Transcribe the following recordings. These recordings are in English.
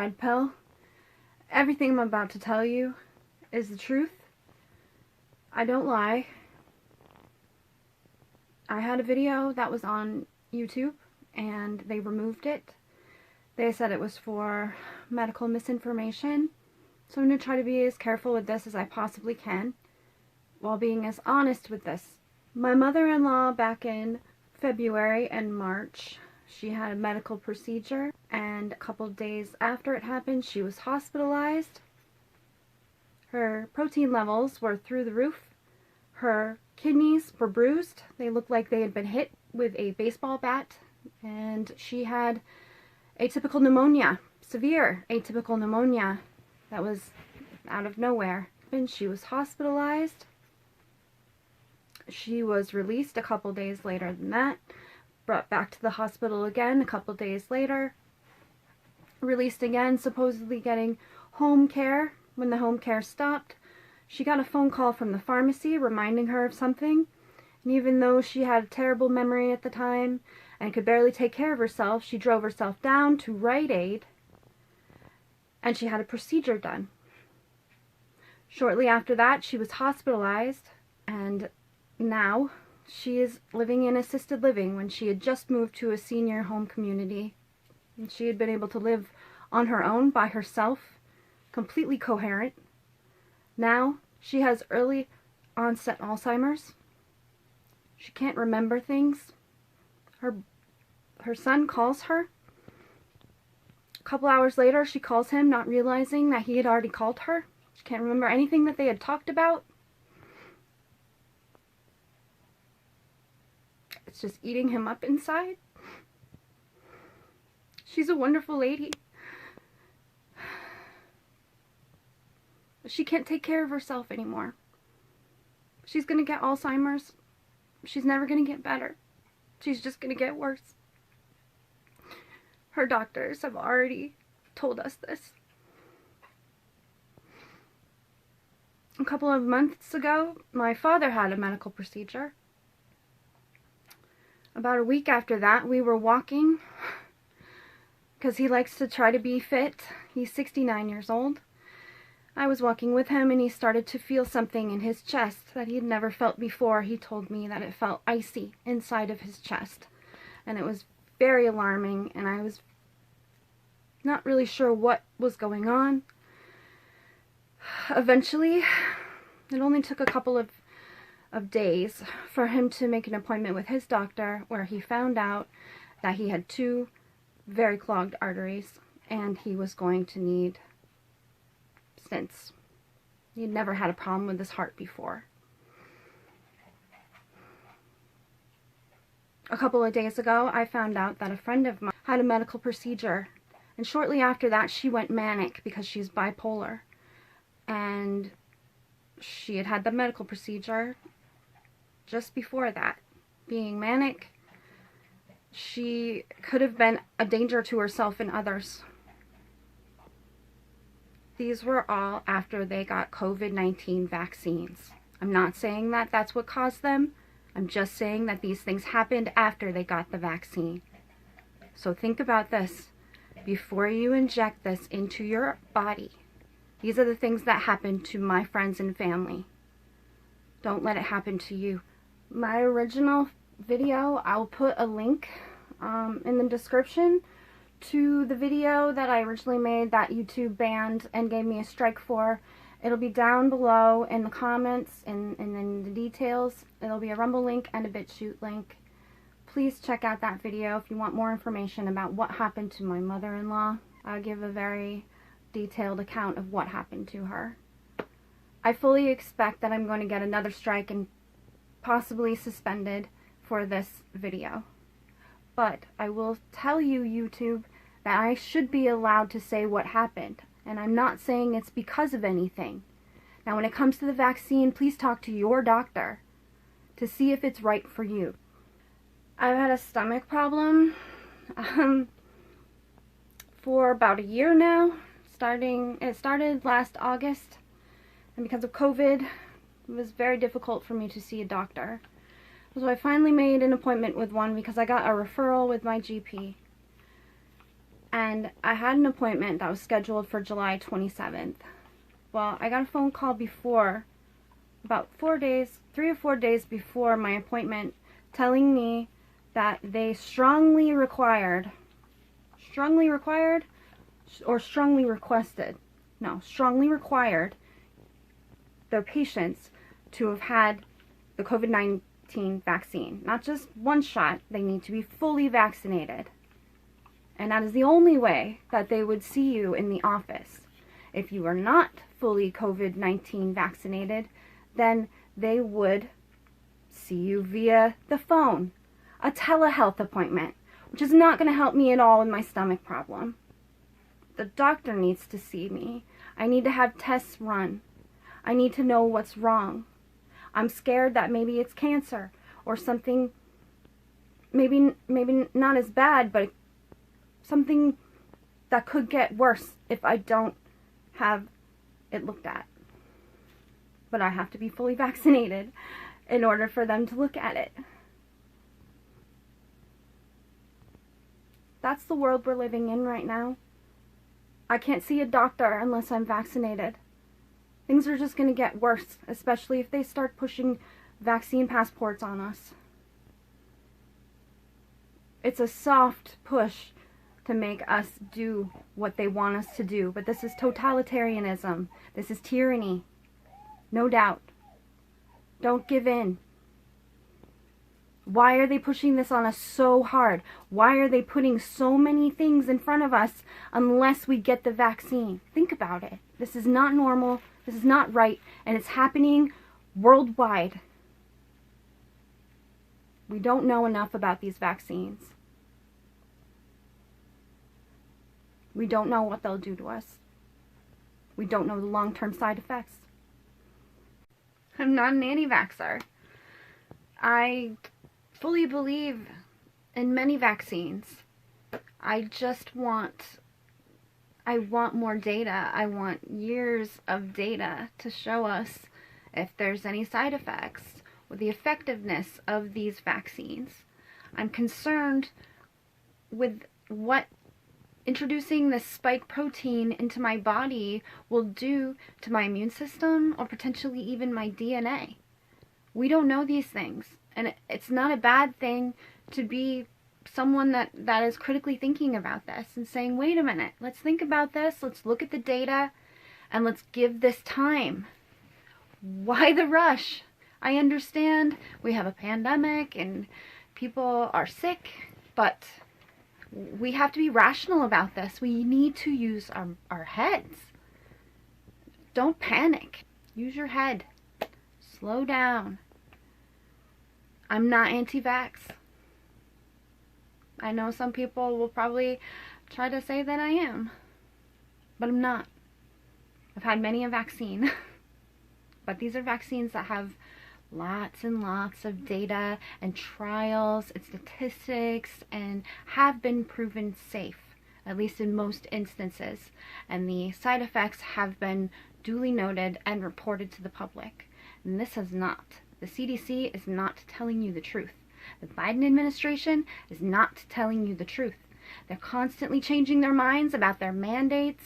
red pill. Everything I'm about to tell you is the truth. I don't lie. I had a video that was on YouTube and they removed it. They said it was for medical misinformation. So I'm going to try to be as careful with this as I possibly can while being as honest with this. My mother-in-law back in February and March, she had a medical procedure, and a couple of days after it happened, she was hospitalized. Her protein levels were through the roof. Her kidneys were bruised. They looked like they had been hit with a baseball bat, and she had atypical pneumonia, severe atypical pneumonia that was out of nowhere. And she was hospitalized. She was released a couple days later than that, brought back to the hospital again a couple days later, released again, supposedly getting home care. When the home care stopped, she got a phone call from the pharmacy reminding her of something, and even though she had a terrible memory at the time and could barely take care of herself, she drove herself down to Rite Aid and she had a procedure done. Shortly after that, she was hospitalized, and now she is living in assisted living when she had just moved to a senior home community. And she had been able to live on her own by herself, completely coherent. Now she has early onset Alzheimer's. She can't remember things. Her son calls her. A couple hours later, she calls him, not realizing that he had already called her. She can't remember anything that they had talked about. It's just eating him up inside. She's a wonderful lady. She can't take care of herself anymore. She's gonna get Alzheimer's. She's never gonna get better. She's just gonna get worse. Her doctors have already told us this. A couple of months ago, my father had a medical procedure. About a week after that, we were walking because he likes to try to be fit. He's 69 years old. I was walking with him and he started to feel something in his chest that he had never felt before. He told me that it felt icy inside of his chest, and it was very alarming, and I was not really sure what was going on. Eventually, it only took a couple of days for him to make an appointment with his doctor, where he found out that he had 2 very clogged arteries and he was going to need stents. He had never had a problem with his heart before. A couple of days ago, I found out that a friend of mine had a medical procedure, and shortly after that she went manic because she's bipolar, and she had had the medical procedure just before that. Being manic, she could have been a danger to herself and others. These were all after they got COVID-19 vaccines. I'm not saying that that's what caused them. I'm just saying that these things happened after they got the vaccine. So think about this before you inject this into your body. These are the things that happened to my friends and family. Don't let it happen to you. My original video, I'll put a link in the description to the video that I originally made that YouTube banned and gave me a strike for. It'll be down below in the comments and in the details. It'll be a Rumble link and a BitChute link. Please check out that video if you want more information about what happened to my mother-in-law. I'll give a very detailed account of what happened to her. I fully expect that I'm going to get another strike and possibly suspended for this video. But I will tell you, YouTube, that I should be allowed to say what happened. And I'm not saying it's because of anything. Now, when it comes to the vaccine, please talk to your doctor to see if it's right for you. I've had a stomach problem for about a year now. It started last August, and because of COVID, it was very difficult for me to see a doctor. So I finally made an appointment with one because I got a referral with my GP. and I had an appointment that was scheduled for July 27th. Well, I got a phone call before, about 3 or 4 days before my appointment, telling me that they strongly requested their patients to have had the COVID-19 vaccine. Not just one shot, they need to be fully vaccinated. And that is the only way that they would see you in the office. If you are not fully COVID-19 vaccinated, then they would see you via the phone. A telehealth appointment, which is not going to help me at all with my stomach problem. The doctor needs to see me. I need to have tests run. I need to know what's wrong. I'm scared that maybe it's cancer or something, maybe not as bad, but something that could get worse if I don't have it looked at. But I have to be fully vaccinated in order for them to look at it. That's the world we're living in right now. I can't see a doctor unless I'm vaccinated. Things are just going to get worse, especially if they start pushing vaccine passports on us. It's a soft push to make us do what they want us to do, but this is totalitarianism. This is tyranny. No doubt. Don't give in. Why are they pushing this on us so hard? Why are they putting so many things in front of us unless we get the vaccine? Think about it. This is not normal. This is not right. And it's happening worldwide. We don't know enough about these vaccines. We don't know what they'll do to us. We don't know the long-term side effects. I'm not an anti-vaxxer. I fully believe in many vaccines. I want more data. I want years of data to show us if there's any side effects or the effectiveness of these vaccines. I'm concerned with what introducing this spike protein into my body will do to my immune system or potentially even my DNA. We don't know these things. And it's not a bad thing to be someone that is critically thinking about this and saying, wait a minute, let's think about this, let's look at the data, and let's give this time. Why the rush? I understand we have a pandemic and people are sick, but we have to be rational about this. We need to use our heads. Don't panic. Use your head. Slow down. I'm not anti-vax. I know some people will probably try to say that I am, but I'm not. I've had many a vaccine, but these are vaccines that have lots and lots of data and trials and statistics and have been proven safe, at least in most instances, and the side effects have been duly noted and reported to the public. And this has not. The CDC is not telling you the truth. The Biden administration is not telling you the truth. They're constantly changing their minds about their mandates.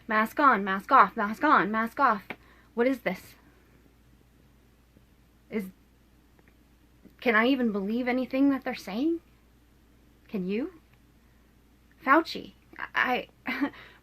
Mask on, mask off, mask on, mask off. What is this? Can I even believe anything that they're saying? Can you? Fauci.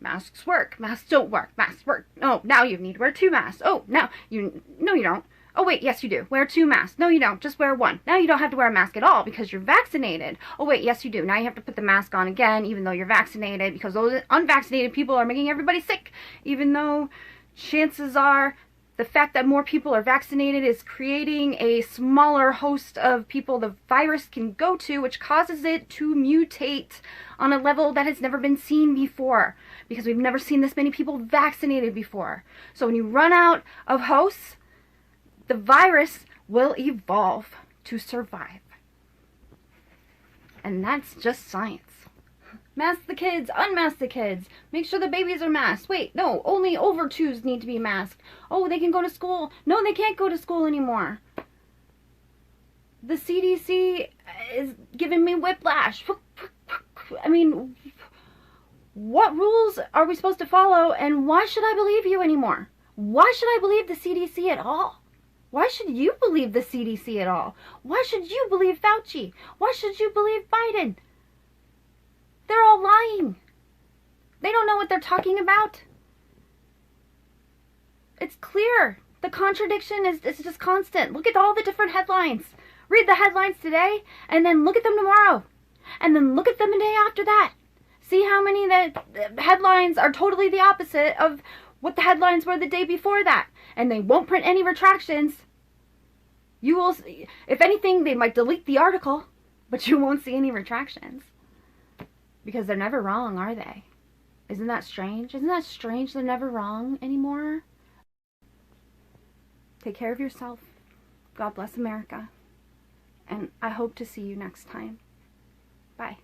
Masks work. Masks don't work. Masks work. Oh, now you need to wear 2 masks. Oh, no, you don't. Oh, wait, yes, you do. Wear 2 masks. No, you don't. Just wear 1. Now you don't have to wear a mask at all because you're vaccinated. Oh, wait, yes, you do. Now you have to put the mask on again even though you're vaccinated because those unvaccinated people are making everybody sick, even though chances are the fact that more people are vaccinated is creating a smaller host of people the virus can go to, which causes it to mutate on a level that has never been seen before because we've never seen this many people vaccinated before. So when you run out of hosts, the virus will evolve to survive. And that's just science. Mask the kids, unmask the kids. Make sure the babies are masked. Wait, no, only over 2s need to be masked. Oh, they can go to school. No, they can't go to school anymore. The CDC is giving me whiplash. I mean, What rules are we supposed to follow, and why should I believe you anymore? Why should I believe the CDC at all? Why should you believe the CDC at all? Why should you believe Fauci? Why should you believe Biden? They're all lying. They don't know what they're talking about. It's clear. The contradiction is just constant. Look at all the different headlines. Read the headlines today, and then look at them tomorrow. And then look at them the day after that. See how many the headlines are totally the opposite of what the headlines were the day before that. And they won't print any retractions. You will see, if anything, they might delete the article, but you won't see any retractions. Because they're never wrong, are they? Isn't that strange? Isn't that strange they're never wrong anymore? Take care of yourself. God bless America. And I hope to see you next time. Bye.